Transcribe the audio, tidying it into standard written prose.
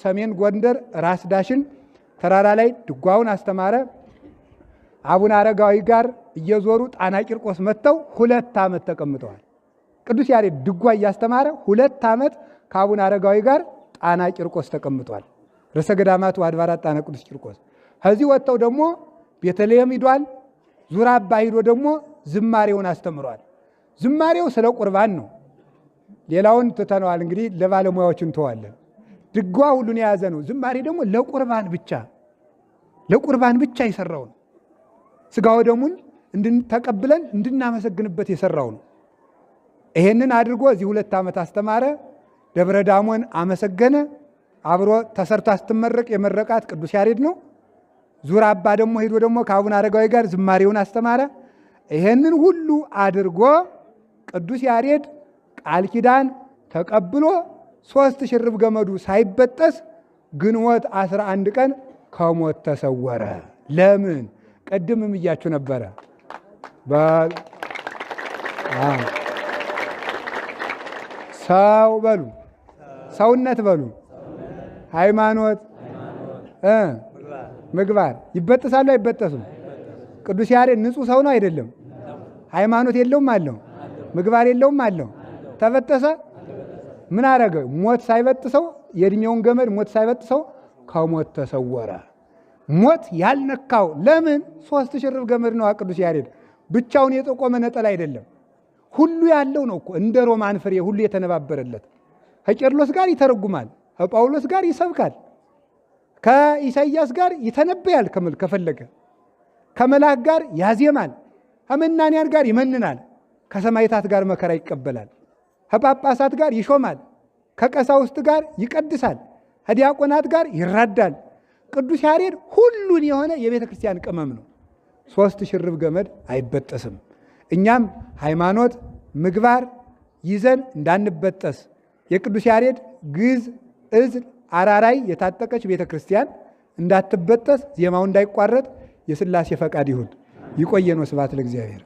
ሰሜን ጎንደር ራስ ዳሽን ተራራ ላይ ድጓውን አስተማረ። አቡነ አረጋዊ ጋር እየዞሩ ጣና ቂርቆስ መጥተው 2 ዓመት ተቀምጠዋል። ቅዱስ ያሬድ ድጓ እያስተማረ 2 ዓመት ከአቡነ አረጋዊ ጋር ጣና ቂርቆስ ተቀምጧል። ርዕሰ ገዳማቱ አድባራት ጣና ቅዱስ ቂርቆስ። ከዚህ ወጥተው ደግሞ ቤተልሔም ሂዷል። ዙራ አባ ሂዶ ደግሞ ዝማሬውን አስተምሯል። ዝማሬው ስለ ቁርባን ነው። ሌላውን ትተነዋል። እንግዲህ ለባለሙያዎች እንተዋለን። ድጓ ሁሉን የያዘ ነው። ዝማሬ ደግሞ ለቁርባን ብቻ የሰራው ነው። ስጋው ደሙን ተቀብለን እንድናመሰግንበት የሰራው ነው። ይሄንን አድርጎ እዚህ 2 ዓመት አስተማረ። ደብረ ዳሞን አመሰገነ። አብሮ ተሰርታ ስትመረቅ የመረቃት ቅዱስ ያሬድ ነው። ዙራ አባ ደግሞ ሄዶ ደግሞ ከአቡነ አረጋዊ ጋር ዝማሬውን አስተማረ። ይሄንን ሁሉ አድርጎ ቅዱስ ያሬድ ቃል ኪዳን ተቀብሎ 3 ሽርብ ገመዱ ሳይበጠስ ግንቦት 11 ቀን ከሞት ተሰወረ። ለምን? ቀድምም እያችሁ ነበረ። ሰው በሉ፣ ሰውነት በሉ፣ ሃይማኖት፣ ምግባር ይበጠሳሉ አይበጠሱም? ቅዱስ ያሬድ ንጹሕ ሰው ነው አይደለም? ሃይማኖት የለውም አለው? ምግባር የለውም አለው? ተበጠሰ? ምን አረገ? ሞት ሳይበጥሰው፣ የእድሜውን ገመድ ሞት ሳይበጥሰው ከሞት ተሰወረ። ሞት ያልነካው ለምን? 3 ሽርብ ገመድ ነው። ቅዱስ ያሬድ ብቻውን የጠቆመ ነጠላ አይደለም፣ ሁሉ ያለው ነው እኮ። እንደ ሮማን ፍሬ ሁሉ የተነባበረለት። ከቄርሎስ ጋር ይተረጉማል፣ ከጳውሎስ ጋር ይሰብካል፣ ከኢሳይያስ ጋር ይተነበያል፣ ከፈለገ ከመላክ ጋር ያዜማል፣ ከመናንያን ጋር ይመንናል፣ ከሰማይታት ጋር መከራ ይቀበላል፣ ከጳጳሳት ጋር ይሾማል፣ ከቀሳውስት ጋር ይቀድሳል፣ ከዲያቆናት ጋር ይራዳል። ቅዱስ ያሬድ ሁሉን የሆነ የቤተ ክርስቲያን ቅመም ነው። 3 ሽርብ ገመድ አይበጠስም። እኛም ሃይማኖት ምግባር ይዘን እንዳንበጠስ የቅዱስ ያሬድ ግዕዝ፣ ዕዝል፣ አራራይ የታጠቀች ቤተ ክርስቲያን እንዳትበጠስ ዜማው እንዳይቋረጥ የሥላሴ ፈቃድ ይሁን። ይቆየን። ወስብሐት ለእግዚአብሔር።